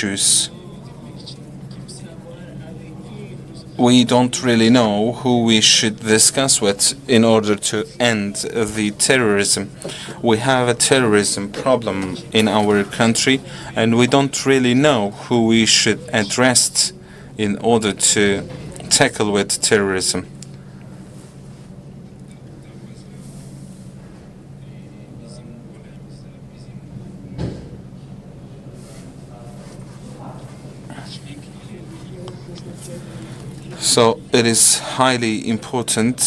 issues. We don't really know who we should discuss with in order to end the terrorism. We have a terrorism problem in our country, and we don't really know who we should address in order to tackle with terrorism. So it is highly important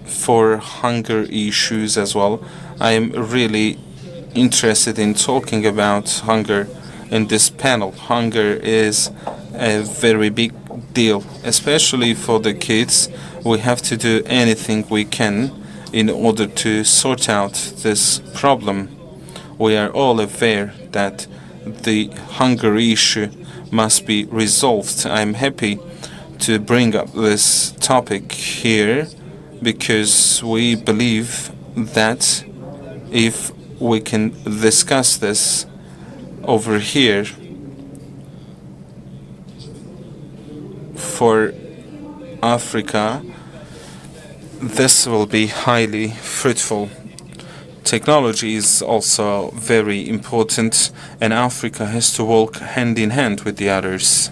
for hunger issues as well. I am really interested in talking about hunger in this panel. Hunger is a very big deal, especially for the kids. We have to do anything we can in order to sort out this problem. We are all aware that the hunger issue must be resolved. I'm happy to bring up this topic here because we believe that if we can discuss this over here for Africa, this will be highly fruitful. Technology is also very important, and Africa has to walk hand in hand with the others.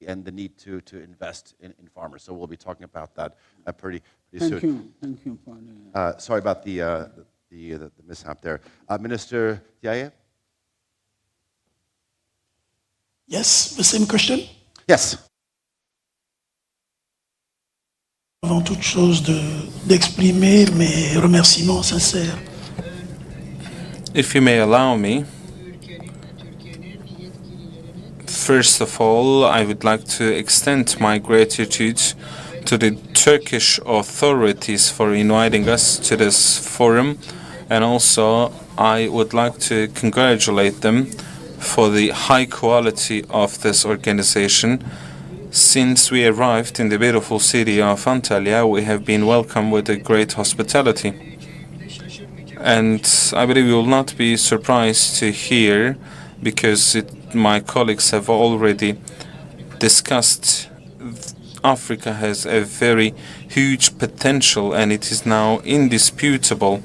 And the need to invest in farmers. So we'll be talking about that pretty soon. Thank you. Sorry about the mishap there. Minister Diaye? Yes, the same question. Yes. Avant toute chose, d'exprimer mes remerciements sincères. If you may allow me, first of all, I would like to extend my gratitude to the Turkish authorities for inviting us to this forum, and also I would like to congratulate them for the high quality of this organization. Since we arrived in the beautiful city of Antalya, we have been welcomed with a great hospitality. And I believe you will not be surprised to hear, because my colleagues have already discussed, Africa has a very huge potential, and it is now indisputable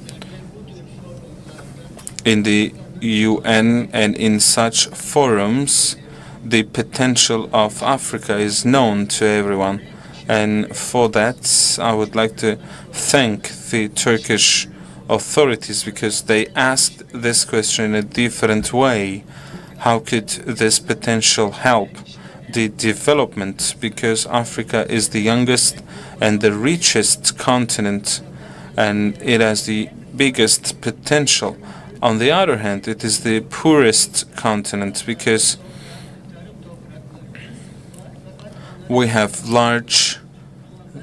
in the UN and in such forums. The potential of Africa is known to everyone, and for that I would like to thank the Turkish authorities, because they asked this question in a different way. How could this potential help the development? Because Africa is the youngest and the richest continent, and it has the biggest potential. On the other hand, it is the poorest continent, because we have large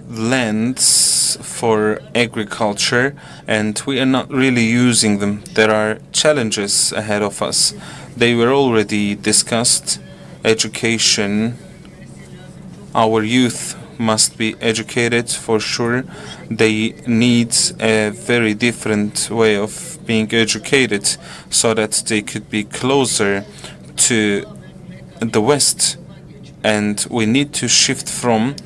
lands for agriculture and we are not really using them. There are challenges ahead of us. They were already discussed. Education. Our youth must be educated for sure. They need a very different way of being educated so that they could be closer to the West. And we need to shift from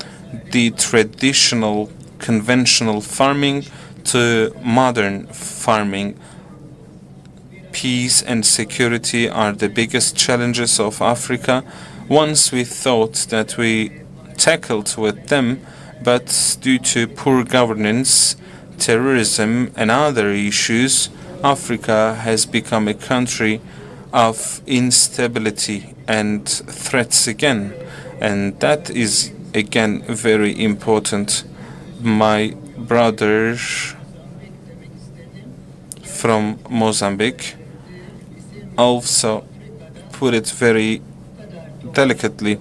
the traditional, conventional farming to modern farming. Peace and security are the biggest challenges of Africa. Once we thought that we tackled with them, but due to poor governance, terrorism and other issues, Africa has become a country of instability and threats again. And that is again very important. My brother from Mozambique also put it very delicately.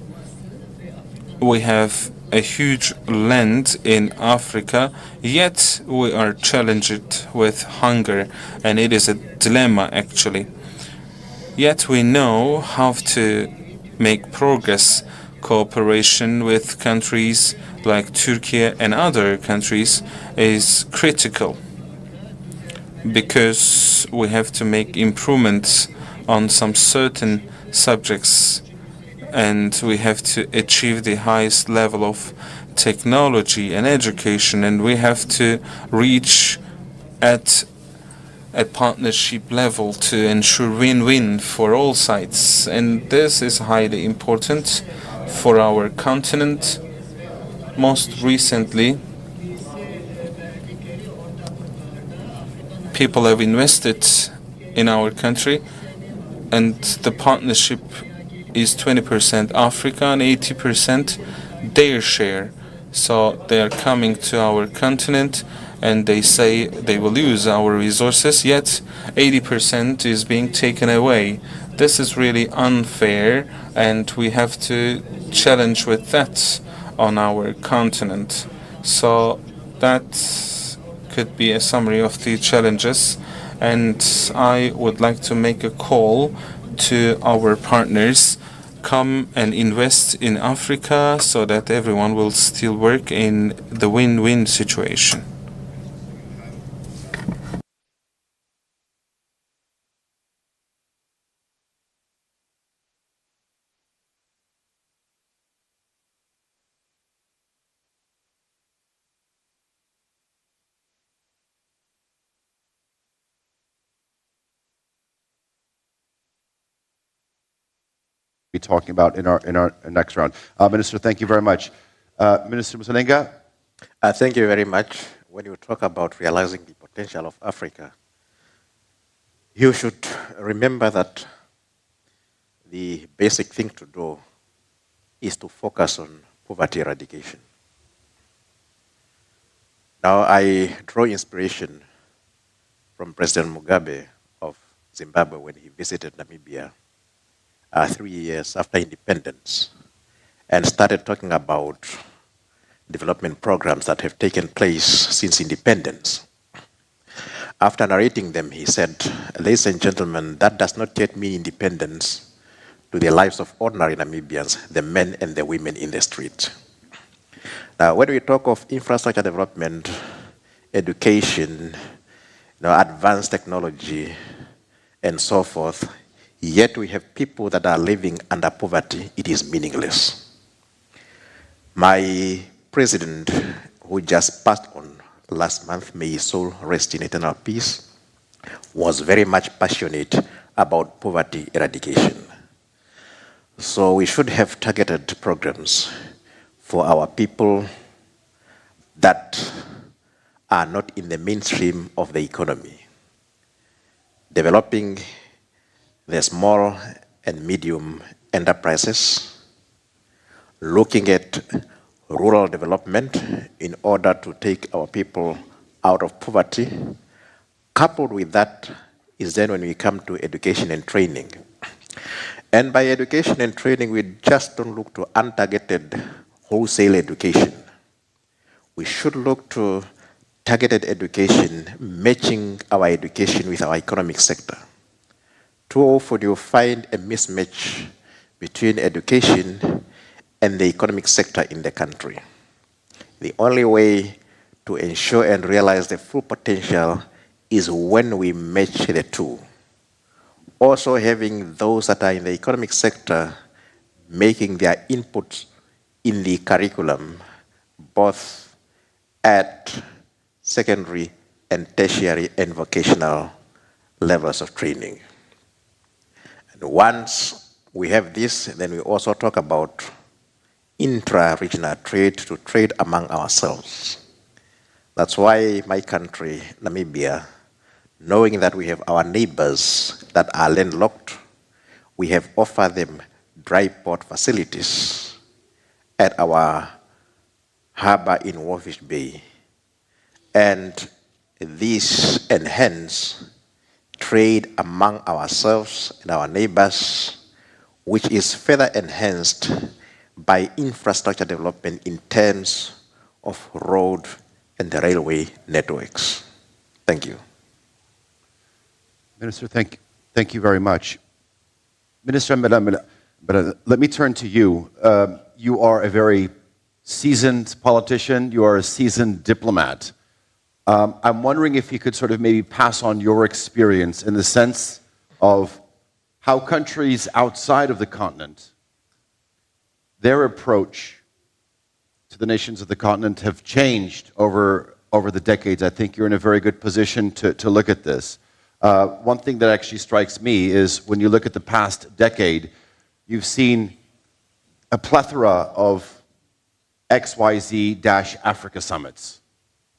We have a huge land in Africa, yet we are challenged with hunger, and it is a dilemma actually. Yet we know how to make progress. Cooperation with countries like Turkey and other countries is critical because we have to make improvements on some certain subjects and we have to achieve the highest level of technology and education, and we have to reach at a partnership level to ensure win-win for all sides. And this is highly important for our continent. Most recently, people have invested in our country, and the partnership is 20% Africa and 80% their share. So they are coming to our continent and they say they will use our resources, yet 80% is being taken away. This is really unfair, and we have to challenge with that on our continent. So that could be a summary of the challenges, and I would like to make a call to our partners: come and invest in Africa so that everyone will still work in the win-win situation. Be talking about in our next round. Minister, thank you very much. Minister Musalenga. Thank you very much. When you talk about realizing the potential of Africa, you should remember that the basic thing to do is to focus on poverty eradication. Now, I draw inspiration from President Mugabe of Zimbabwe when he visited Namibia 3 years after independence and started talking about development programs that have taken place since independence. After narrating them, he said, "Ladies and gentlemen, that does not yet mean independence to the lives of ordinary Namibians, the men and the women in the street." Now, when we talk of infrastructure development, education, advanced technology, and so forth, yet we have people that are living under poverty, it is meaningless. My president, who just passed on last month, may his soul rest in eternal peace, was very much passionate about poverty eradication. So we should have targeted programs for our people that are not in the mainstream of the economy, developing the small and medium enterprises, looking at rural development in order to take our people out of poverty. Coupled with that is then when we come to education and training. And by education and training, we just don't look to untargeted wholesale education. We should look to targeted education, matching our education with our economic sector. Too often you find a mismatch between education and the economic sector in the country. The only way to ensure and realize the full potential is when we match the two. Also having those that are in the economic sector making their input in the curriculum, both at secondary and tertiary and vocational levels of training. And once we have this, then we also talk about intra-regional trade, to trade among ourselves. That's why my country, Namibia, knowing that we have our neighbors that are landlocked, we have offered them dry port facilities at our harbor in Warfish Bay. And this enhance trade among ourselves and our neighbors, which is further enhanced by infrastructure development in terms of road and the railway networks. Thank you. Minister, thank you very much. Minister Mbele, let me turn to you. You are a very seasoned politician. You are a seasoned diplomat. I'm wondering if you could sort of maybe pass on your experience in the sense of how countries outside of the continent, their approach to the nations of the continent have changed over the decades. I think you're in a very good position to look at this. One thing that actually strikes me is when you look at the past decade, you've seen a plethora of XYZ-Africa summits.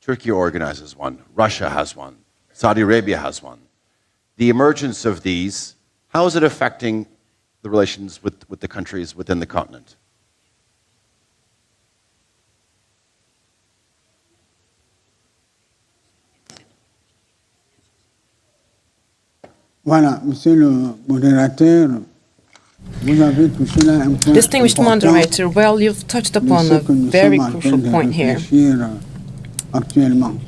Turkey organizes one, Russia has one, Saudi Arabia has one. The emergence of these, how is it affecting the relations with the countries within the continent? Voilà, monsieur le modérateur, vous avez touché là un point Distinguished important, moderator, well, you've touched upon de a ce que nous very sommes en train crucial de point here. réfléchir actuellement.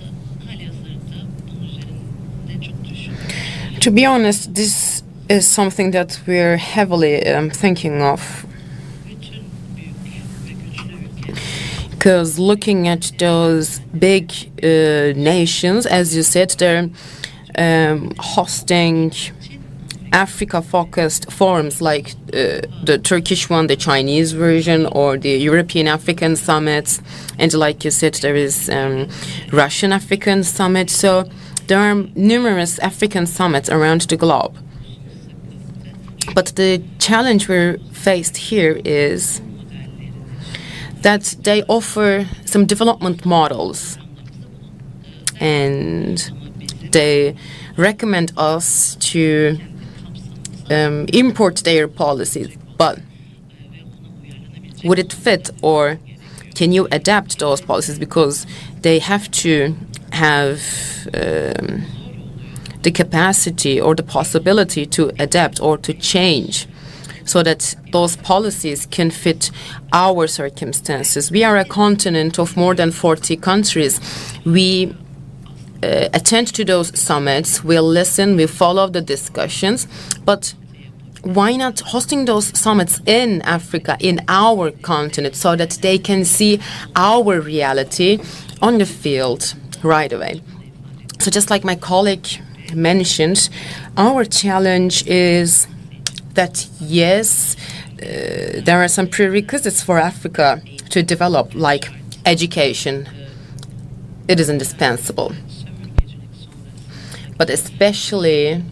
To be honest, this is something that we're heavily thinking of. Because looking at those big nations, as you said, they're hosting Africa-focused forums like the Turkish one, the Chinese version, or the European African summits. And like you said, there is Russian African summit. So there are numerous African summits around the globe. But the challenge we're faced here is that they offer some development models, and they recommend us to import their policies. But would it fit, or can you adapt those policies? Because they have to have the capacity or the possibility to adapt or to change, so that those policies can fit our circumstances. We are a continent of more than 40 countries. We attend to those summits, we listen, we follow the discussions, but why not hosting those summits in Africa, in our continent, so that they can see our reality on the field right away? So just like my colleague mentioned, our challenge is that, yes, there are some prerequisites for Africa to develop, like education. It is indispensable. But especially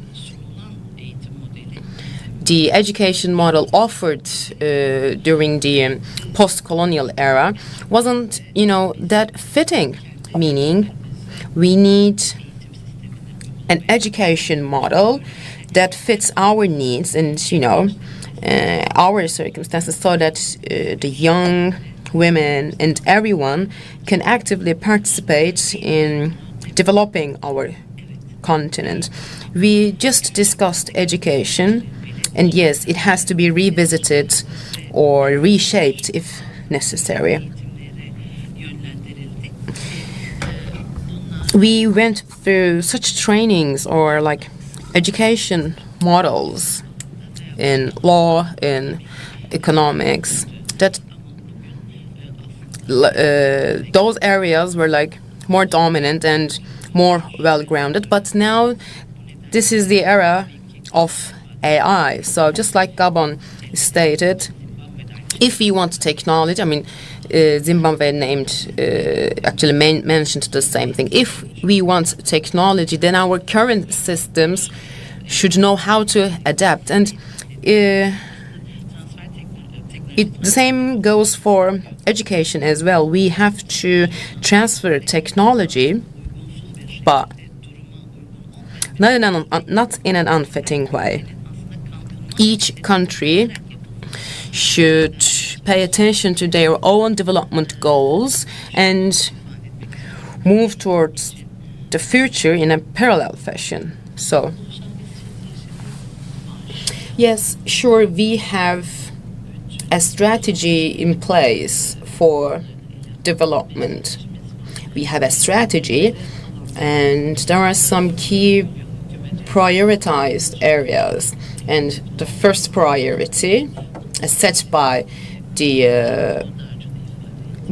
the education model offered during the post-colonial era wasn't, that fitting, meaning we need an education model that fits our needs and, our circumstances, so that the young women and everyone can actively participate in developing our continent. We just discussed education, and yes, it has to be revisited or reshaped if necessary. We went through such trainings or like education models in law, in economics, that those areas were like more dominant and more well-grounded. But now this is the era of AI. So just like Gabon stated, if we want technology, Zimbabwe mentioned the same thing. If we want technology, then our current systems should know how to adapt. And the same goes for education as well. We have to transfer technology, but not in an unfitting way. Each country should pay attention to their own development goals and move towards the future in a parallel fashion. So, yes, sure, we have a strategy in place for development. We have a strategy, and there are some key prioritized areas. And the first priority, set by the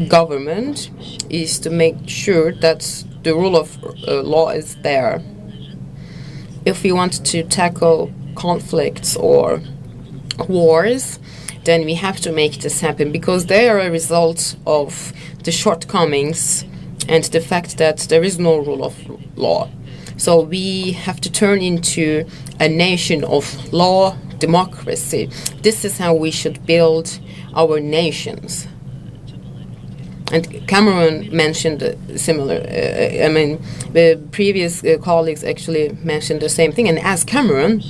government, is to make sure that the rule of law is there. If we want to tackle conflicts or wars, then we have to make this happen, because they are a result of the shortcomings and the fact that there is no rule of law. So we have to turn into a nation of law, democracy. This is how we should build our nations. And Cameron mentioned similar, the previous colleagues actually mentioned the same thing. And as Cameron,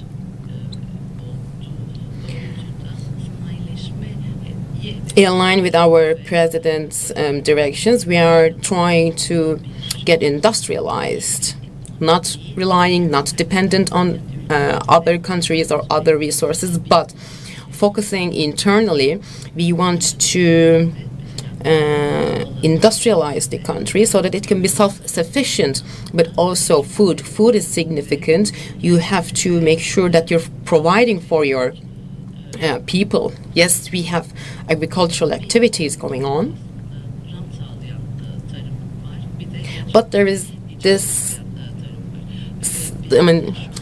in line with our president's directions, we are trying to get industrialized, not relying, not dependent on other countries or other resources, but focusing internally. We want to industrialize the country so that it can be self-sufficient, but also food. Food is significant. You have to make sure that you're providing for your people. Yes, we have agricultural activities going on, but there is this,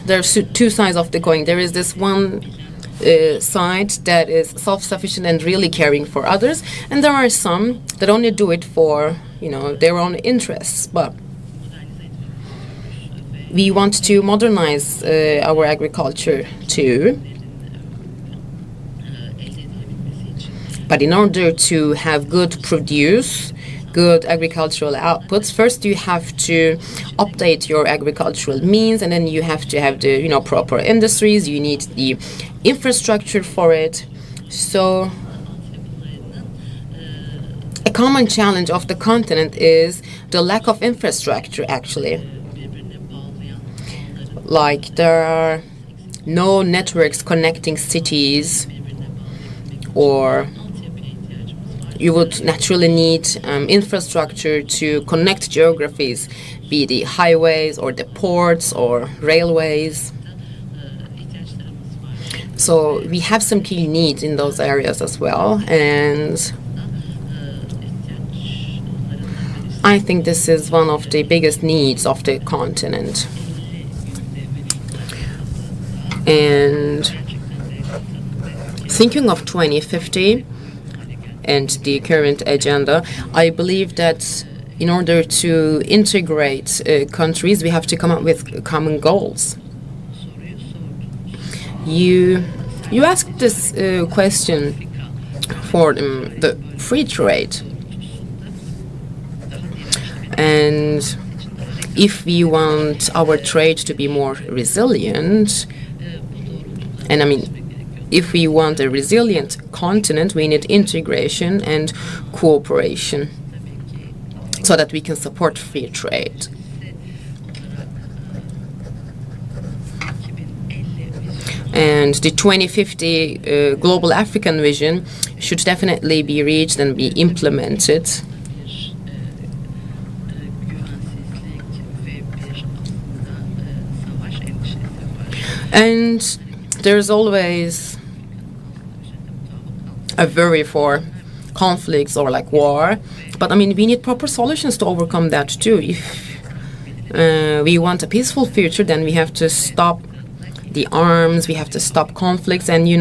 there's two sides of the coin. There is this one side that is self-sufficient and really caring for others, and there are some that only do it for their own interests. But we want to modernize our agriculture too. But in order to have good produce, good agricultural outputs, first you have to update your agricultural means, and then you have to have the proper industries. You need the infrastructure for it. So a common challenge of the continent is the lack of infrastructure, actually. Like, there are no networks connecting cities, or you would naturally need infrastructure to connect geographies, be the highways or the ports or railways. So we have some key needs in those areas as well, and I think this is one of the biggest needs of the continent. And thinking of 2050 and the current agenda, I believe that in order to integrate countries, we have to come up with common goals. You asked this question for the free trade, and if we want our trade to be more resilient, and if we want a resilient continent, we need integration and cooperation so that we can support free trade. And the 2050 Global African Vision should definitely be reached and be implemented. And there's always a worry for conflicts or like war, but we need proper solutions to overcome that too. If we want a peaceful future, then we have to stop the arms, we have to stop conflicts, and you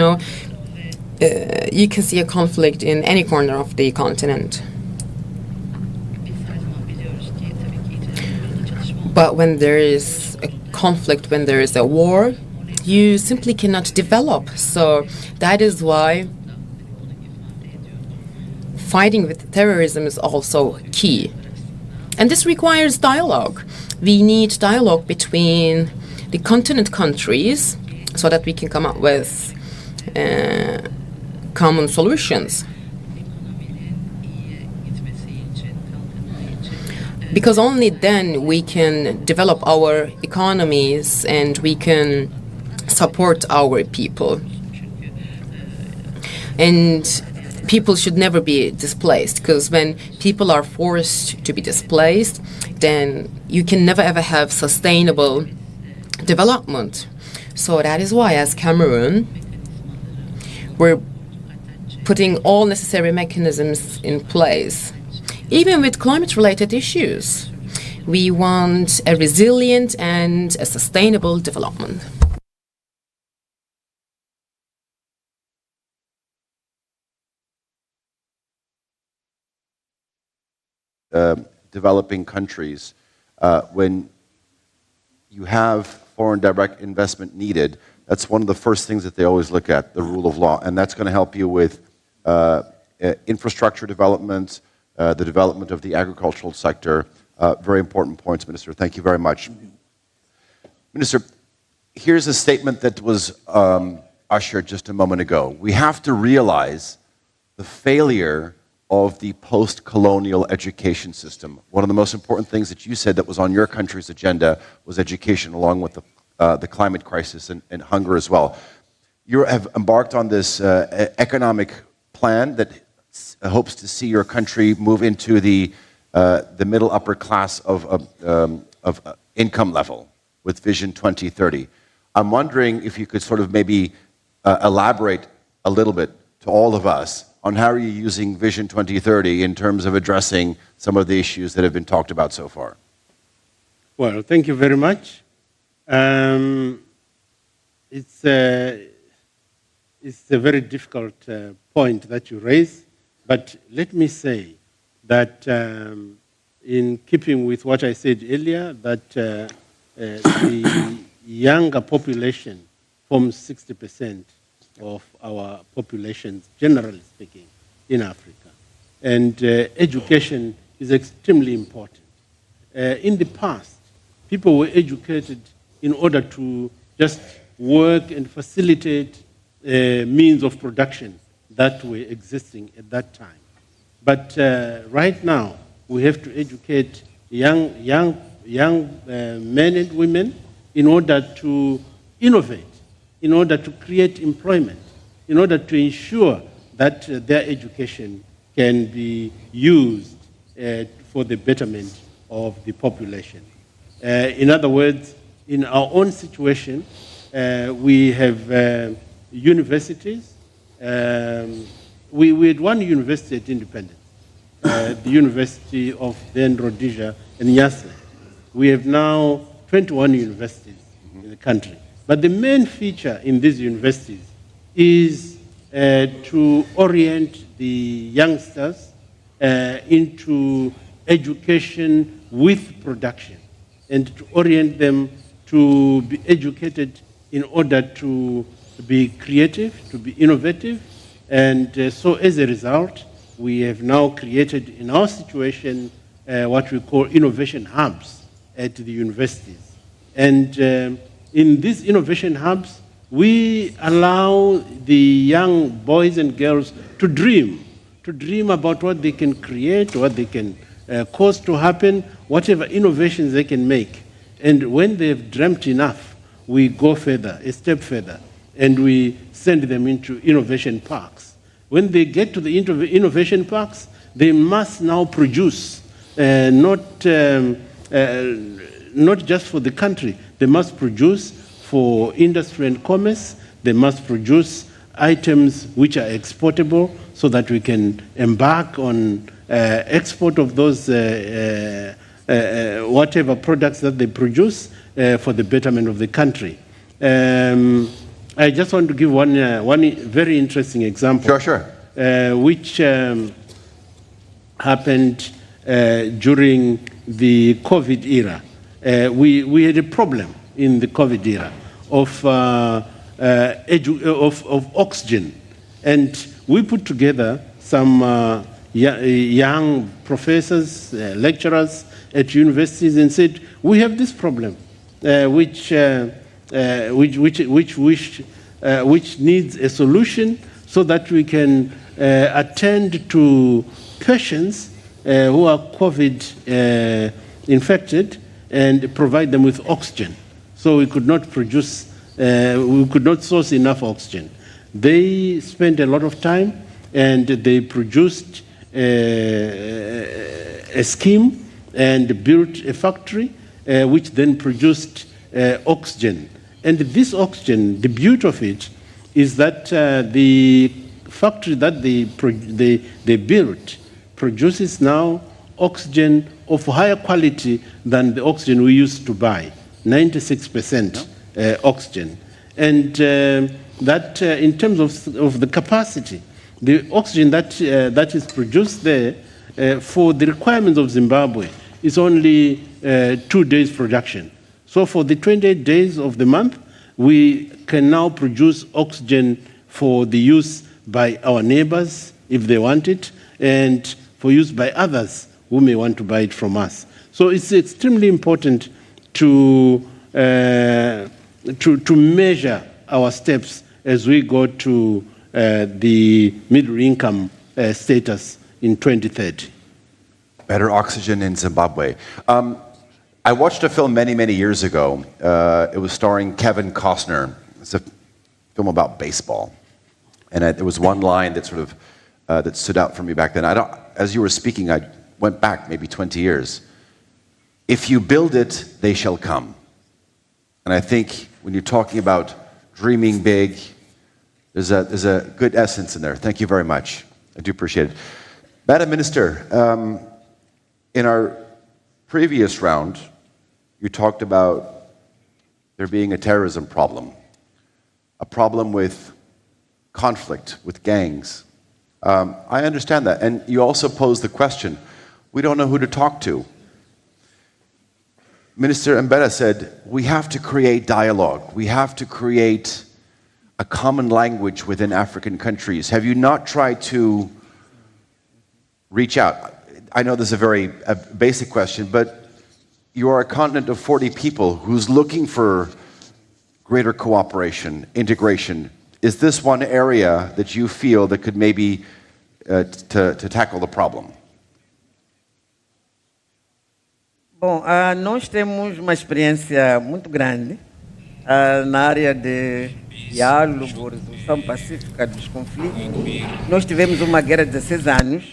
can see a conflict in any corner of the continent. But when there is a conflict, when there is a war, you simply cannot develop. So that is why fighting with terrorism is also key. And this requires dialogue. We need dialogue between the continent countries so that we can come up with common solutions. Because only then we can develop our economies and we can support our people. And people should never be displaced, because when people are forced to be displaced, then you can never ever have sustainable development. So that is why, as Cameroon, we're putting all necessary mechanisms in place. Even with climate-related issues, we want a resilient and a sustainable development. Developing countries, when you have foreign direct investment needed, that's one of the first things that they always look at, the rule of law. And that's going to help you with infrastructure development, the development of the agricultural sector. Very important points, Minister. Thank you very much. Minister, here's a statement that was ushered just a moment ago. We have to realize the failure of the post-colonial education system. One of the most important things that you said that was on your country's agenda was education, along with the climate crisis and hunger as well. You have embarked on this economic plan that hopes to see your country move into the middle upper class of income level with Vision 2030. I'm wondering if you could sort of maybe elaborate a little bit to all of us on how are you using Vision 2030 in terms of addressing some of the issues that have been talked about so far? Well, thank you very much. It's a very difficult point that you raise, but let me say that in keeping with what I said earlier, that the younger population forms 60% of our populations, generally speaking, in Africa. And education is extremely important. In the past, people were educated in order to just work and facilitate means of production that were existing at that time. But right now, we have to educate young men and women in order to innovate, in order to create employment, in order to ensure that their education can be used for the betterment of the population. In other words, in our own situation, we have universities. We had one university at Independence, the University of then Rhodesia and Nyasa. We have now 21 universities in the country. But the main feature in these universities is to orient the youngsters into education with production, and to orient them to be educated in order to be creative, to be innovative. And so as a result, we have now created in our situation what we call innovation hubs at the universities. And in these innovation hubs, we allow the young boys and girls to dream about what they can create, what they can cause to happen, whatever innovations they can make. And when they've dreamt enough, we go further, a step further, and we send them into innovation parks. When they get to the innovation parks, they must now produce, not just for the country, they must produce for industry and commerce, they must produce items which are exportable so that we can embark on export of those whatever products that they produce for the betterment of the country. I just want to give one very interesting example. Sure. Which happened during the COVID era. We had a problem in the COVID era of oxygen. And we put together some young professors, lecturers at universities and said, we have this problem which needs a solution so that we can attend to patients who are COVID infected and provide them with oxygen. So we could not produce, we could not source enough oxygen. They spent a lot of time and they produced a scheme and built a factory which then produced oxygen. And this oxygen, the beauty of it is that the factory that they built produces now oxygen of higher quality than the oxygen we used to buy, 96% oxygen. And that in terms of the capacity, the oxygen that is produced there for the requirements of Zimbabwe is only 2 days production. So for the 28 days of the month, we can now produce oxygen for the use by our neighbors, if they want it, and for use by others who may want to buy it from us. So it's extremely important to measure our steps as we go to the middle income status in 2030. Better oxygen in Zimbabwe. I watched a film many, many years ago. It was starring Kevin Costner. It's a film about baseball. And there was one line that sort of that stood out for me back then. As you were speaking, I went back maybe 20 years. If you build it, they shall come. And I think when you're talking about dreaming big, there's a good essence in there. Thank you very much. I do appreciate it. Madam Minister, in our previous round, you talked about there being a terrorism problem, a problem with conflict, with gangs. I understand that. And you also posed the question, we don't know who to talk to. Minister Mbeda said, we have to create dialogue. We have to create a common language within African countries. Have you not tried to reach out? I know this is a very basic question, but you are a continent of 40 people who's looking for greater cooperation, integration. Is this one area that you feel that could maybe to tackle the problem? Bom, nós temos uma experiência muito grande na área de diálogo, resolução pacífica dos conflitos. Nós tivemos uma guerra de 16 anos,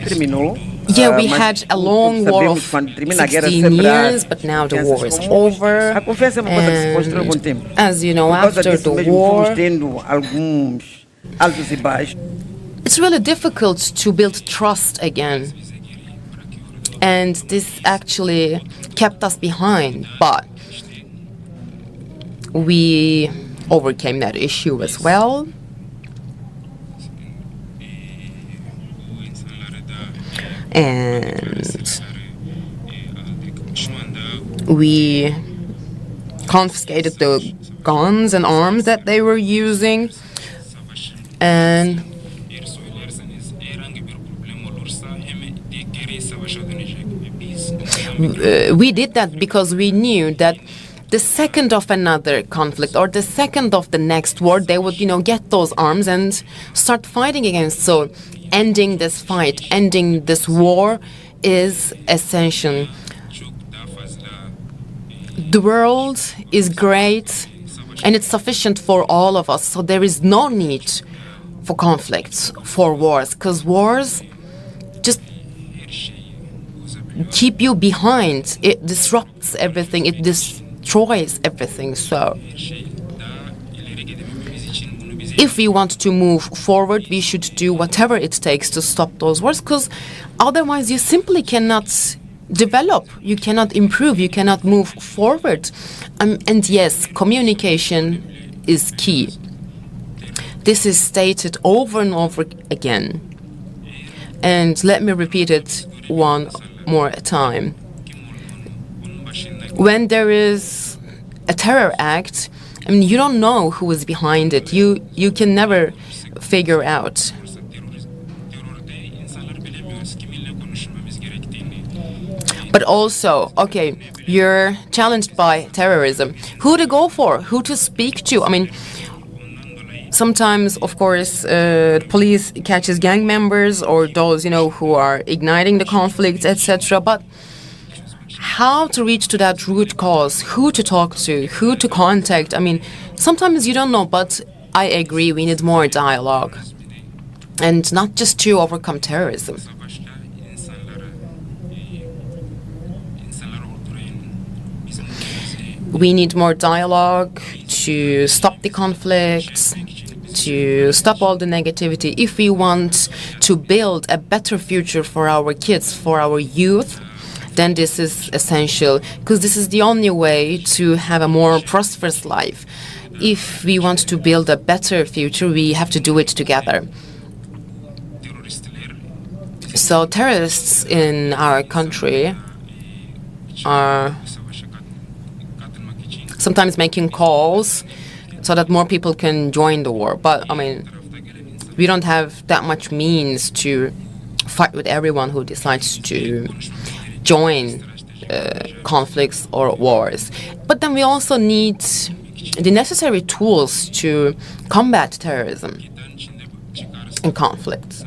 terminou. Yeah, we had a long war of 16 years, but now the war is over. A confiança é uma coisa que se constrói com o tempo. As you know, after the war, tendo alguns altos e baixos. It's really difficult to build trust again. And this actually kept us behind, but we overcame that issue as well. And we confiscated the guns and arms that they were using, and we did that because we knew that the second of another conflict or the second of the next war, they would, get those arms and start fighting against. So ending this fight, ending this war is essential. The world is great and it's sufficient for all of us. So there is no need for conflicts, for wars, because wars just keep you behind. It disrupts everything. It destroys everything. So if we want to move forward, we should do whatever it takes to stop those wars, because otherwise you simply cannot develop, you cannot improve, you cannot move forward. And yes, communication is key. This is stated over and over again. And let me repeat it one more time. When there is a terror act, you don't know who is behind it. You can never figure out. But also, okay, you're challenged by terrorism. Who to go for? Who to speak to? Sometimes, of course, police catches gang members or those, who are igniting the conflict, etc. But how to reach to that root cause? Who to talk to? Who to contact? Sometimes you don't know, but I agree we need more dialogue. And not just to overcome terrorism. We need more dialogue to stop the conflicts, to stop all the negativity. If we want to build a better future for our kids, for our youth, then this is essential, because this is the only way to have a more prosperous life. If we want to build a better future, we have to do it together. So terrorists in our country are sometimes making calls so that more people can join the war. But, I mean, we don't have that much means to fight with everyone who decides to join conflicts or wars. But then we also need the necessary tools to combat terrorism and conflicts.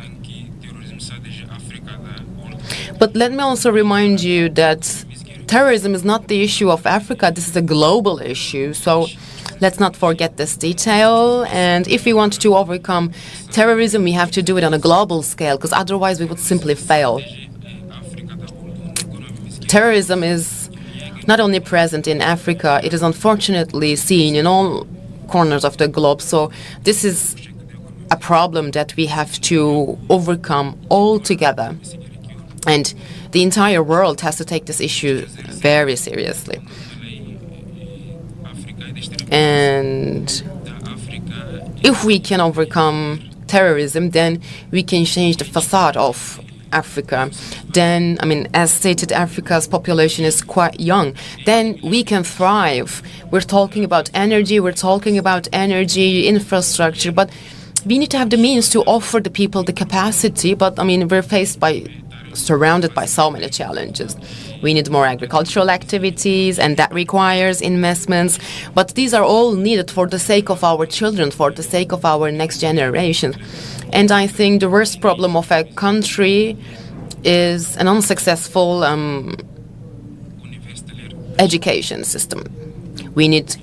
But let me also remind you that terrorism is not the issue of Africa. This is a global issue. So let's not forget this detail. And if we want to overcome terrorism, we have to do it on a global scale, because otherwise we would simply fail. Terrorism is not only present in Africa, it is unfortunately seen in all corners of the globe. So this is a problem that we have to overcome all together. And the entire world has to take this issue very seriously. And if we can overcome terrorism, then we can change the facade of Africa. Then, I mean, as stated, Africa's population is quite young. Then we can thrive. We're talking about energy infrastructure, but we need to have the means to offer the people the capacity. But, I mean, we're surrounded by so many challenges. We need more agricultural activities, and that requires investments. But these are all needed for the sake of our children, for the sake of our next generation. And I think the worst problem of a country is an unsuccessful education system. We need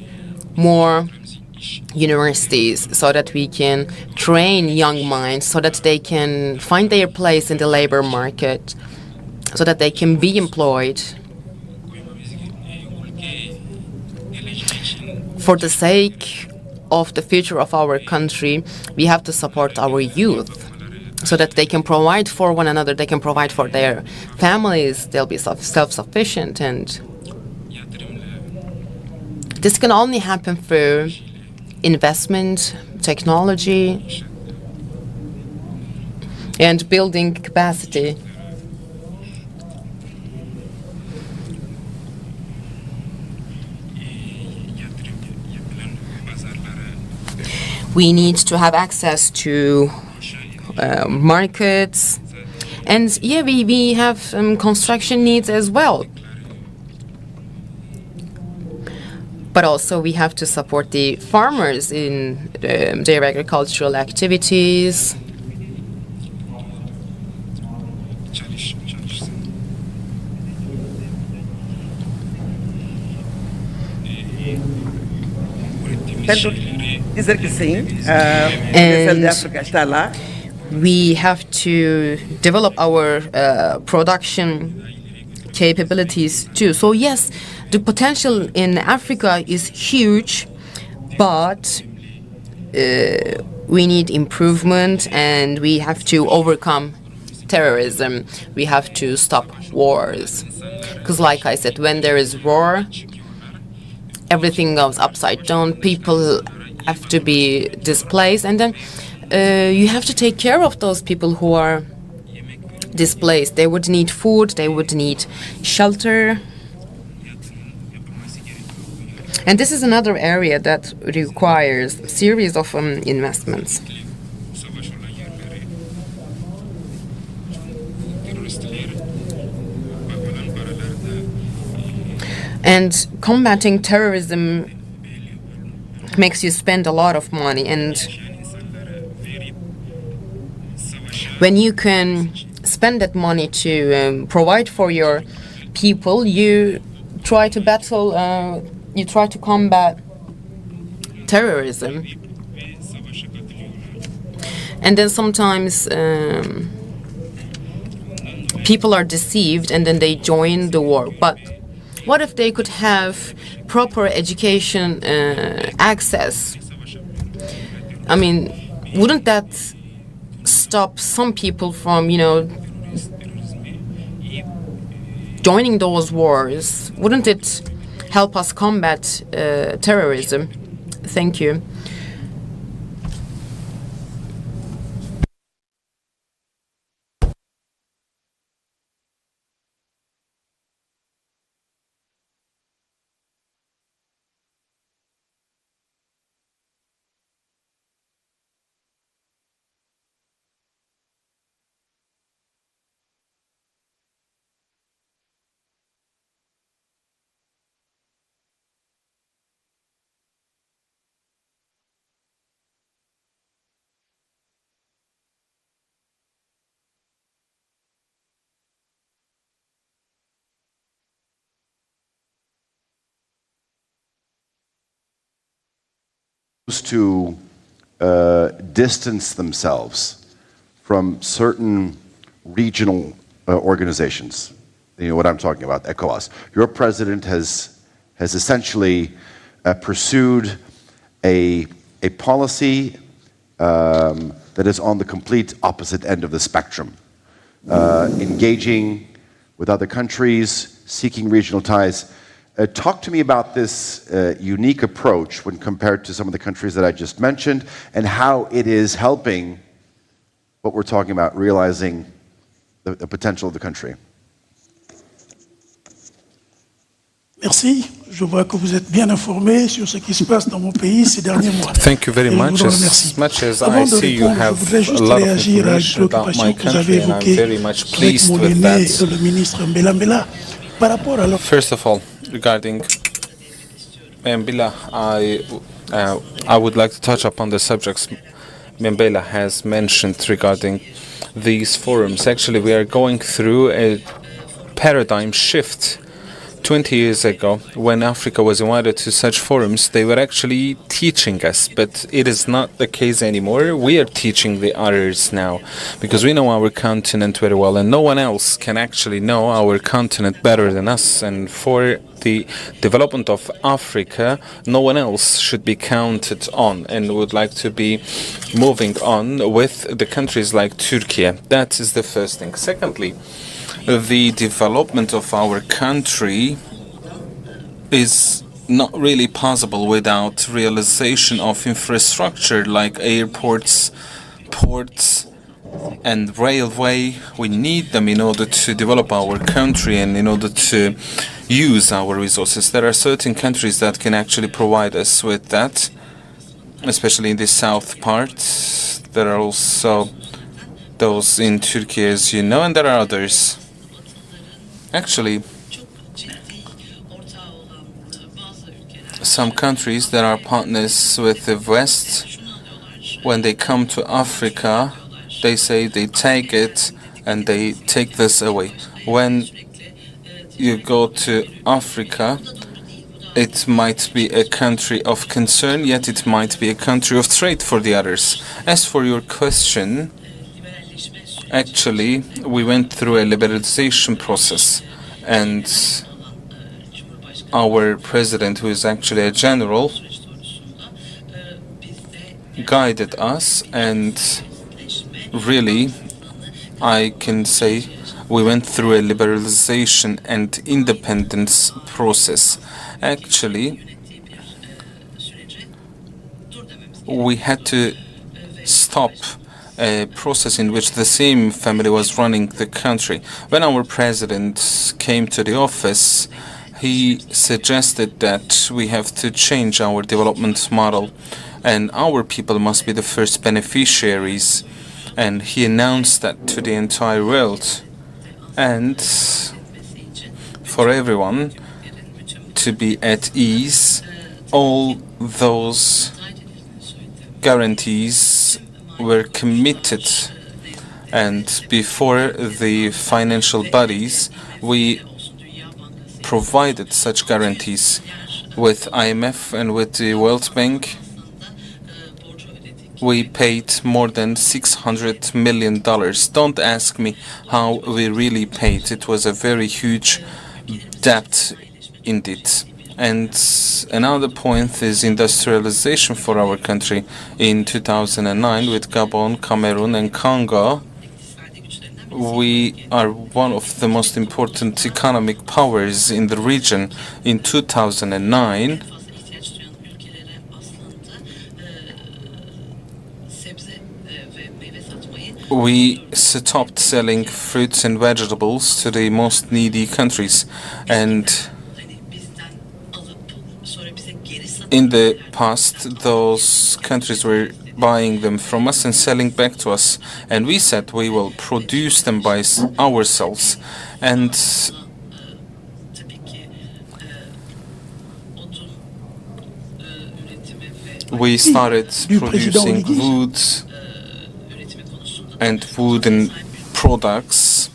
more universities so that we can train young minds, so that they can find their place in the labor market, so that they can be employed. For the sake of the future of our country, we have to support our youth so that they can provide for one another, they can provide for their families, they'll be self-sufficient. And this can only happen through investment, technology, and building capacity. We need to have access to markets, and yeah, we have construction needs as well. But also we have to support the farmers in their agricultural activities. Dizer que sim, o de África está lá. We have to develop our production capabilities too. So yes, the potential in Africa is huge, but we need improvement, and we have to overcome terrorism. We have to stop wars. Because like I said, when there is war, everything goes upside down. People have to be displaced, and then you have to take care of those people who are displaced. They would need food, they would need shelter. And this is another area that requires a series of investments. And combating terrorism makes you spend a lot of money, and when you can spend that money to provide for your people, you try to combat terrorism. And then sometimes people are deceived and then they join the war. But what if they could have proper education access. I mean, wouldn't that stop some people from, joining those wars? Wouldn't it help us combat terrorism? Thank you. To distance themselves from certain regional organizations. You know what I'm talking about, ECOWAS. Your president has essentially pursued a policy that is on the complete opposite end of the spectrum, engaging with other countries, seeking regional ties. Talk to me about this unique approach when compared to some of the countries that I just mentioned, and how it is helping what we're talking about, realizing the potential of the country. Merci. Je vois que vous êtes bien informé sur ce qui se passe dans mon pays ces derniers mois. Thank you very Et je much. vous en remercie. As much as I Avant de see you répondre, je have voudrais a juste lot of réagir à une information about préoccupation my que vous avez country, and I'm évoquée very much avec pleased mon with aîné, that. le ministre Mbela Mbela, par rapport à First of all, regarding Mbela, I would like to touch upon the subjects Mbela has mentioned regarding these forums. Actually, we are going through a paradigm shift. 20 years ago, when Africa was invited to such forums, they were actually teaching us, but it is not the case anymore. We are teaching the others now, because we know our continent very well, and no one else can actually know our continent better than us. And for the development of Africa, no one else should be counted on, and would like to be moving on with the countries like Turkey. That is the first thing. Secondly, the development of our country is not really possible without realization of infrastructure like airports, ports, and railway. We need them in order to develop our country and in order to use our resources. There are certain countries that can actually provide us with that, especially in the south part. There are also those in Turkey, as you know, and there are others. Actually, some countries that are partners with the West, when they come to Africa, they say they take it and they take this away. When you go to Africa, it might be a country of concern, yet it might be a country of trade for the others. As for your question, actually, we went through a liberalization process, and our president, who is actually a general, guided us, and really, I can say we went through a liberalization and independence process. Actually, we had to stop a process in which the same family was running the country. When our president came to the office, he suggested that we have to change our development model and our people must be the first beneficiaries. And he announced that to the entire world. And for everyone to be at ease, all those guarantees were committed, and before the financial bodies we provided such guarantees with IMF and with the World Bank. We paid more than $600 million. Don't ask me how we really paid. It was a very huge debt indeed. And another point is industrialization for our country. In 2009, with Gabon, Cameroon, and Congo, we are one of the most important economic powers in the region. In 2009, we stopped selling fruits and vegetables to the most needy countries. And in the past, those countries were buying them from us and selling back to us. And we said we will produce them by ourselves. And we started producing wood and wooden products.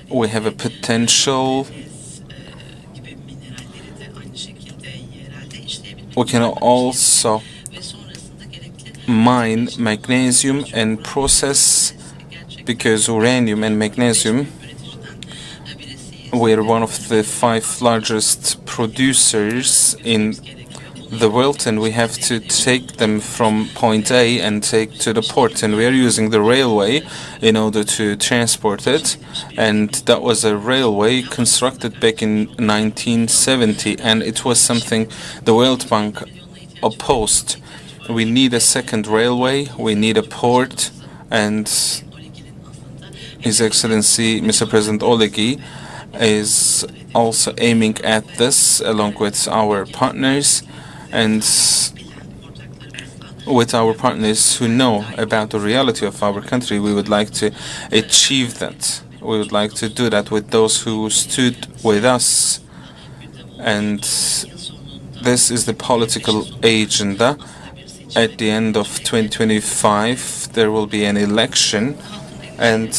We have a potential. We can also mine magnesium and process, because uranium and magnesium, we're one of the 5 largest producers in the world, and we have to take them from point A and take to the port, and we are using the railway in order to transport it. And that was a railway constructed back in 1970, and it was something the World Bank opposed. We need a second railway, we need a port, and His Excellency Mr. President Olegui is also aiming at this along with our partners, and with our partners who know about the reality of our country. We would like to achieve that. We would like to do that with those who stood with us. And this is the political agenda. At the end of 2025, there will be an election, and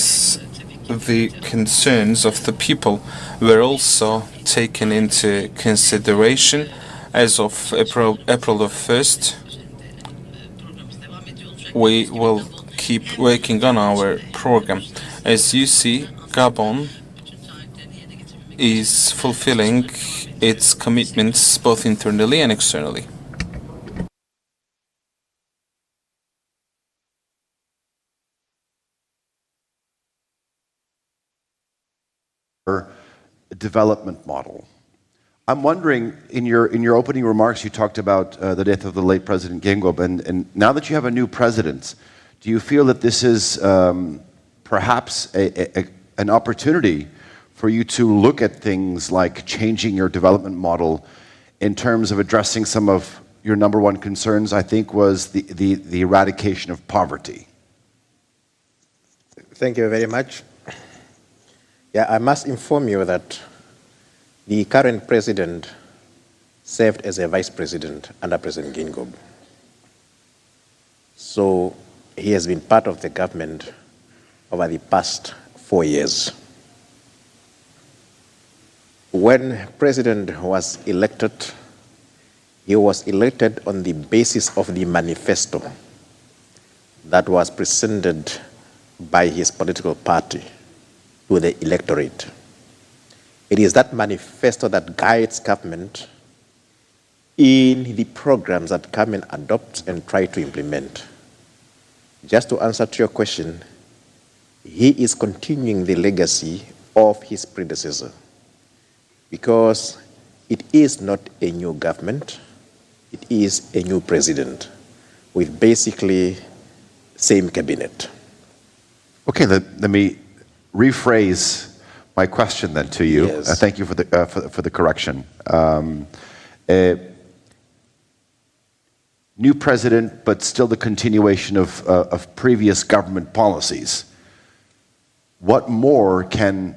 the concerns of the people were also taken into consideration. As of April the 1st, we will keep working on our program. As you see, Gabon is fulfilling its commitments both internally and externally. Development model. I'm wondering, in your opening remarks, you talked about the death of the late President Gengob, and now that you have a new president, do you feel that this is perhaps an opportunity for you to look at things like changing your development model in terms of addressing some of your number one concerns, I think, was the eradication of poverty? Thank you very much. Yeah, I must inform you that the current president served as a vice president under President Gengob. So he has been part of the government over the past 4 years. When president was elected, he was elected on the basis of the manifesto that was presented by his political party to the electorate. It is that manifesto that guides government in the programs that government adopts and try to implement. Just to answer to your question, he is continuing the legacy of his predecessor, because it is not a new government, it is a new president with basically same cabinet. Okay, let me rephrase my question then to you. Yes. Thank you for the correction. New president, but still the continuation of previous government policies. What more can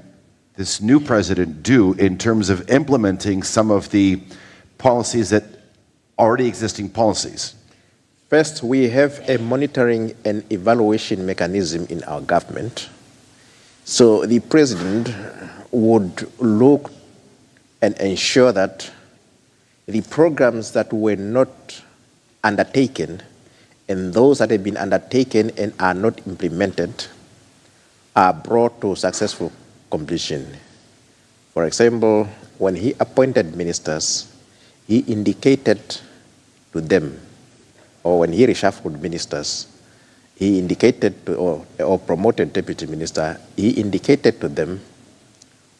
this new president do in terms of implementing some of the policies that already existing policies? First, we have a monitoring and evaluation mechanism in our government. So the president would look and ensure that the programs that were not undertaken and those that have been undertaken and are not implemented are brought to successful completion. For example, when he appointed ministers, he indicated to them, or when he reshuffled ministers, he indicated to, or promoted deputy minister, he indicated to them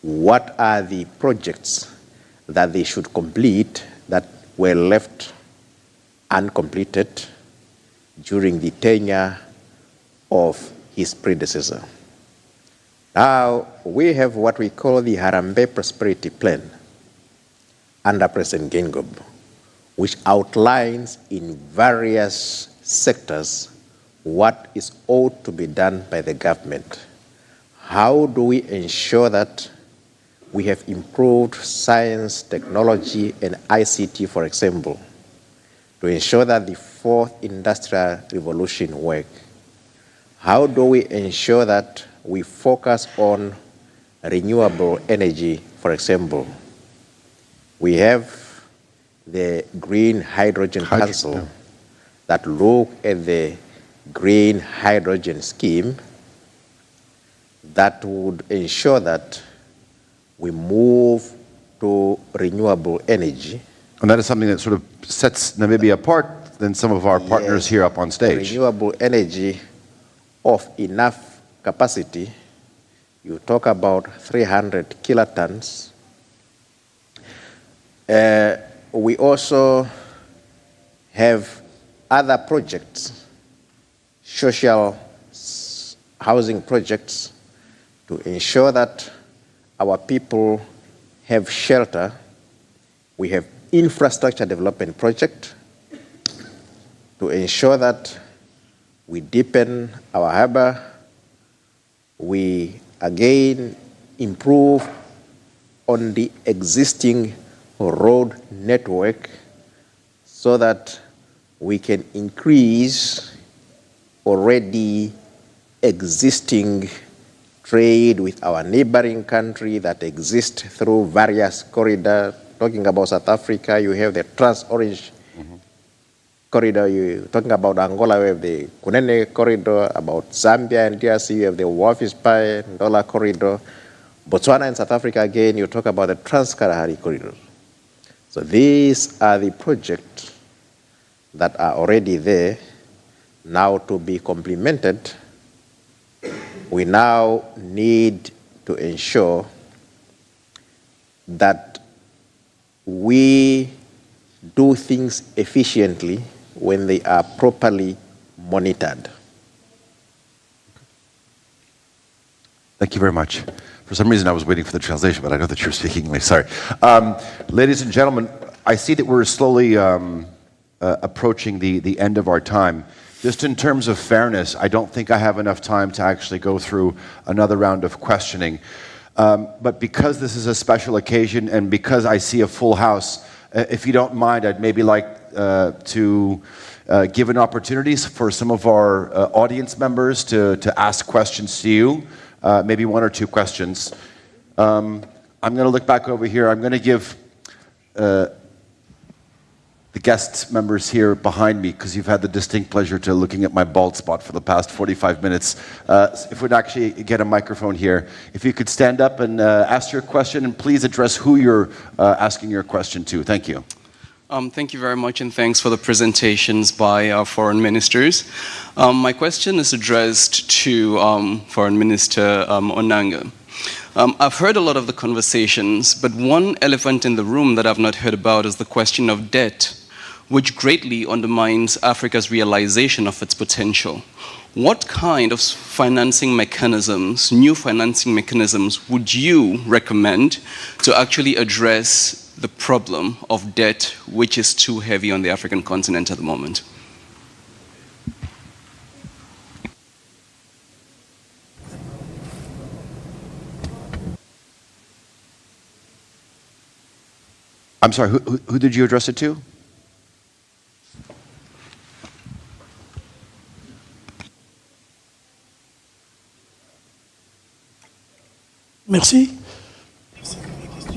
what are the projects that they should complete that were left uncompleted during the tenure of his predecessor. Now, we have what we call the Harambee Prosperity Plan under President Gengob, which outlines in various sectors what is ought to be done by the government. How do we ensure that we have improved science, technology, and ICT, for example, to ensure that the fourth industrial revolution works? How do we ensure that we focus on renewable energy, for example? We have the Green Hydrogen Council that look at the green hydrogen scheme that would ensure that we move to renewable energy. And that is something that sort of sets Namibia apart than some of our partners here up on stage. Renewable energy of enough capacity. You talk about 300 kilotons. We also have other projects, social housing projects, to ensure that our people have shelter. We have infrastructure development project to ensure that we deepen our harbor. We again improve on the existing road network so that we can increase already existing trade with our neighboring country that exist through various corridors. Talking about South Africa, you have the Trans-Orange corridor. You're talking about Angola, you have the Kunene corridor. About Zambia and DRC, you have the Walvis-Bay Ndola corridor. Botswana and South Africa, again, you talk about the Trans-Kalahari corridor. So these are the projects that are already there, now to be complemented. We now need to ensure that we do things efficiently when they are properly monitored. Thank you very much. For some reason, I was waiting for the translation, but I know that you're speaking English. Sorry. Ladies and gentlemen, I see that we're slowly approaching the end of our time. Just in terms of fairness, I don't think I have enough time to actually go through another round of questioning. But because this is a special occasion and because I see a full house, if you don't mind, I'd maybe like to give an opportunity for some of our audience members to ask questions to you. Maybe one or two questions. I'm going to look back over here. I'm going to give the guest members here behind me, because you've had the distinct pleasure to looking at my bald spot for the past 45 minutes. If we'd actually get a microphone here, if you could stand up and ask your question, and please address who you're asking your question to. Thank you. Thank you very much, and thanks for the presentations by our foreign ministers. My question is addressed to Foreign Minister Onanga. I've heard a lot of the conversations, but one elephant in the room that I've not heard about is the question of debt, which greatly undermines Africa's realization of its potential. What kind of financing mechanisms, new financing mechanisms, would you recommend to actually address the problem of debt, which is too heavy on the African continent at the moment? I'm sorry, who did you address it to? Merci.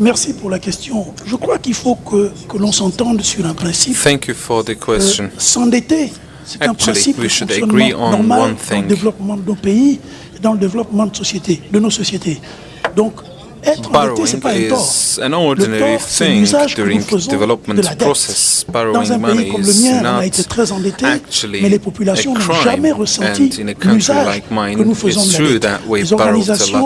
Merci pour la question. Je crois qu'il faut que l'on s'entende sur un principe. Thank you for the question. S'endetter, c'est un principe we de should agree fonctionnement on normal one dans thing. le développement de nos pays et dans le développement de nos sociétés. Donc, être endetté, ce n'est borrowing pas un tort. is an Le ordinary tort, c'est thing l'usage que nous during faisons de development la dette. process. Dans Borrowing un pays money comme le is mien, on a not été très endetté, mais actually les a populations n'ont jamais crime. ressenti And in a country l'usage like que mine, nous faisons it's de la true dette. that we Les borrowed a organisations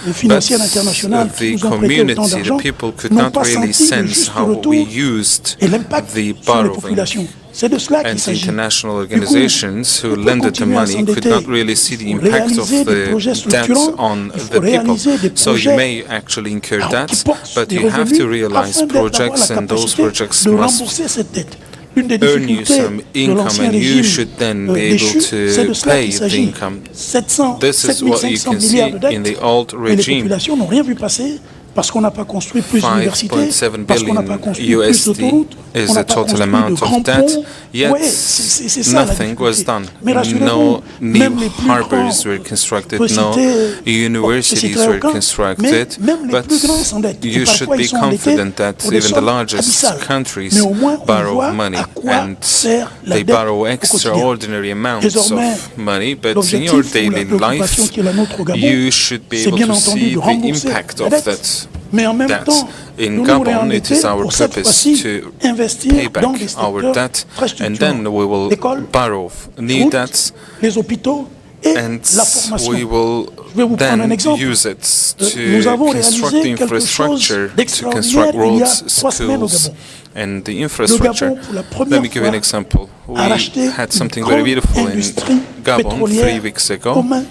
lot, financières but internationales qui the nous ont prêté autant community, d'argent the people could n'ont not pas really senti le sense juste how retour we used et l'impact the sur les borrowing. populations. C'est de cela qu'il And s'agit. international Du coup, organizations who on peut lended the continuer à money could s'endetter. not really see the Il faut impact of réaliser des the projets debt structurants, on il faut the people. réaliser des So you projets may actually incur qui debts, portent but des you have revenus to realize afin d'avoir projects, la and those capacité projects de must rembourser cette dette. Une des earn you difficultés some de income, l'ancien and you régime should then be déchu, able c'est de to cela pay qu'il the s'agit. income. 700, This is what you 7500 can see milliards de in the dettes, old mais les regime. populations n'ont rien vu passer parce qu'on n'a pas construit plus d'universités, 5.7 parce qu'on n'a pas billion construit plus USD d'autoroutes, is on n'a the pas total construit de amount grands of debt, ponts. yet Ouais, c'est ça la nothing was difficulté. done. Mais rassurez-vous, No new même les plus harbors grands, were constructed, peut no citer, universities très were aucun, constructed, mais même les but plus grands s'endettent. Et you should parfois, be ils sont endettés confident that pour des even the sommes largest abyssales. countries Mais au moins, on borrow voit money, à quoi and sert la they dette borrow au quotidien. extraordinary amounts Désormais, of money, but in l'objectif your ou la daily préoccupation life, qui est la nôtre au Gabon, you should be c'est able bien to entendu see de the rembourser impact la of dette. that. Mais en même That temps, in nous nous Gabon, it réendetter is our pour cette purpose fois-ci to investir pay dans back des our secteurs debt, très and then structurants. we will L'école, borrow les new routes, debts, les hôpitaux et and la formation. we will Je vais vous prendre un then exemple. use it Nous to avons construct the réalisé quelque chose infrastructure, to d'extraordinaire construct il y a roads, 3 semaines au schools, Gabon. and the Le infrastructure. Gabon, pour la Let première me give you an fois, example. We a racheté had une something very grande beautiful in industrie Gabon 3 pétrolière weeks aux ago. mains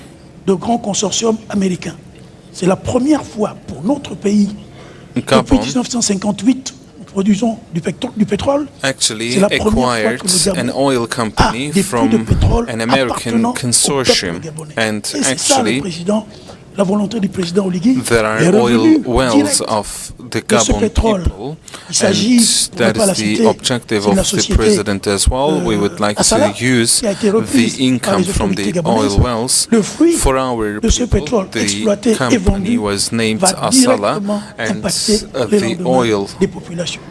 de grands consortiums américains. C'est la première fois pour notre pays, depuis Gabon 1958, nous produisons du pétrole. actually C'est la première fois acquired que le Gabon an oil a company des puits de from pétrole an American appartenant au peuple consortium, gabonais. and Et c'est ça, le actually président, la volonté du président Oligui there are est oil revenue wells direct of the de ce Gabon pétrole. people, Il s'agit, and pour ne that pas la is the citer, objective c'est de la of the société president as well. We would like Asala, to use qui a été reprise the income par les from autorités the gabonaises. oil wells Le fruit for our de ce people. pétrole The exploité et company vendu was named va Asala, directement and impacter les the lendemains oil des populations.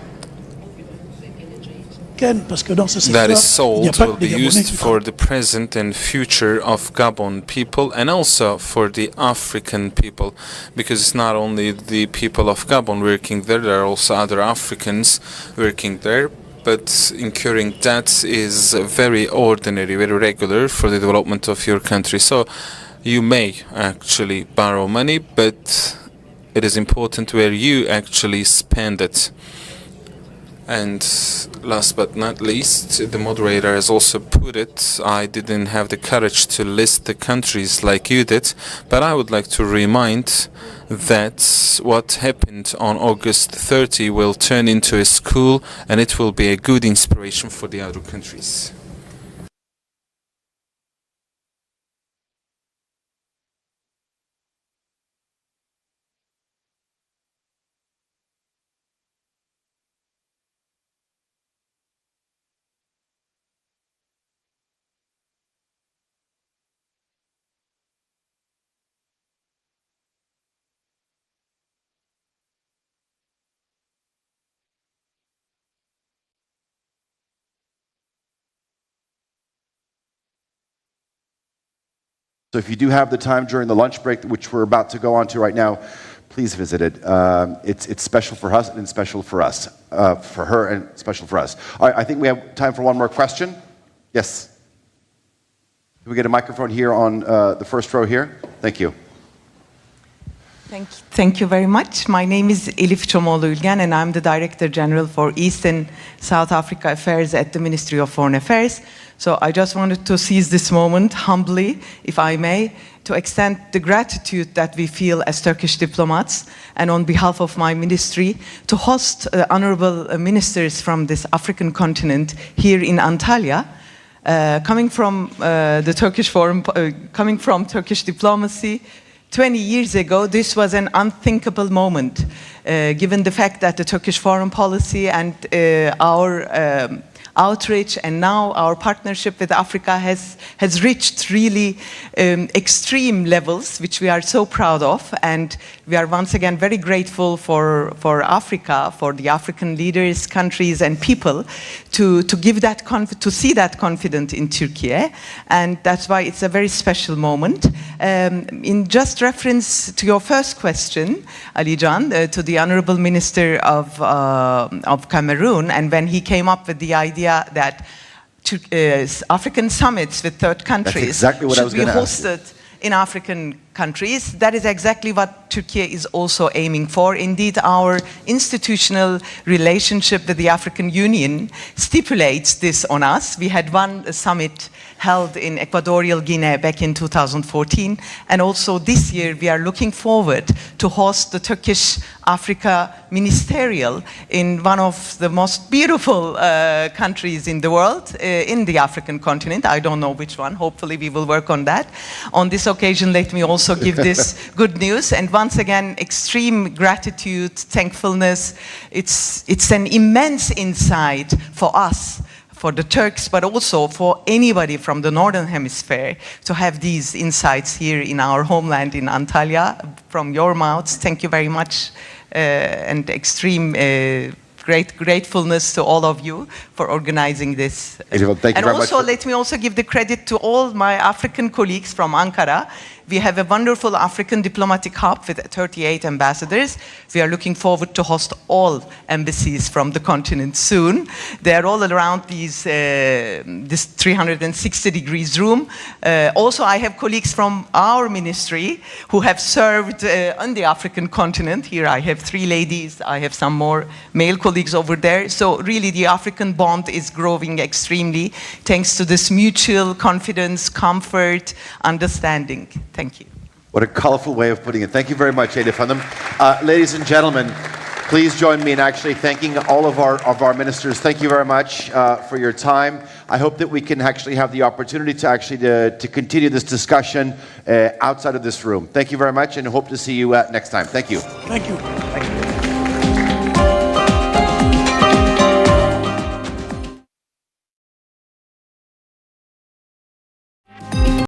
Parce que dans ce that is secteur, il n'y a sold pas will que des be Gabonais used qui for travaillent. the present and future of Gabon people, and also for the African people, because it's not only the people of Gabon working there, there are also other Africans working there. But incurring debt is very ordinary, very regular for the development of your country. So you may actually borrow money, but it is important where you actually spend it. And last but not least, the moderator has also put it, I didn't have the courage to list the countries like you did, but I would like to remind that what happened on August 30 will turn into a school, and it will be a good inspiration for the other countries. So if you do have the time during the lunch break, which we're about to go on to right now, please visit it. It's special for us and special for us, for her and special for us. All right, I think we have time for one more question. Yes. Can we get a microphone here on the first row here? Thank you. Thank you very much. My name is Elif Çomoğlu-Ülgen, and I'm the Director General for East and South Africa Affairs at the Ministry of Foreign Affairs. So I just wanted to seize this moment humbly, if I may, to extend the gratitude that we feel as Turkish diplomats, and on behalf of my ministry, to host honorable ministers from this African continent here in Antalya. Coming from the Turkish forum, coming from Turkish diplomacy, 20 years ago, this was an unthinkable moment, given the fact that the Turkish foreign policy and our outreach, and now our partnership with Africa has reached really extreme levels, which we are so proud of. And we are once again very grateful for Africa, for the African leaders, countries, and people to give that to see that confidence in Turkey. And that's why it's a very special moment. In just reference to your first question, Ali Can, to the Honorable Minister of Cameroon, and when he came up with the idea that African summits with third countries should be hosted in African countries. That is exactly what Turkey is also aiming for. Indeed, our institutional relationship with the African Union stipulates this on us. We had one summit held in Equatorial Guinea back in 2014, and also this year we are looking forward to host the Turkish Africa Ministerial in one of the most beautiful countries in the world, in the African continent. I don't know which one. Hopefully we will work on that. On this occasion, let me also give this good news, and once again, extreme gratitude, thankfulness. It's an immense insight for us, for the Turks, but also for anybody from the Northern Hemisphere to have these insights here in our homeland in Antalya from your mouths. Thank you very much, and extreme gratefulness to all of you for organizing this. Thank you very and much. Also, let me also give the credit to all my African colleagues from Ankara. We have a wonderful African diplomatic hub with 38 ambassadors. We are looking forward to host all embassies from the continent soon. They are all around this 360 degrees room. Also, I have colleagues from our ministry who have served on the African continent. Here I have 3 ladies. I have some more male colleagues over there. So really the African bond is growing extremely thanks to this mutual confidence, comfort, understanding. Thank you. What a colorful way of putting it. Thank you very much, Elif Hanım. Ladies and gentlemen, please join me in actually thanking all of our ministers. Thank you very much for your time. I hope that we can actually have the opportunity to continue this discussion outside of this room. Thank you very much, and hope to see you next time. Thank you. Thank you.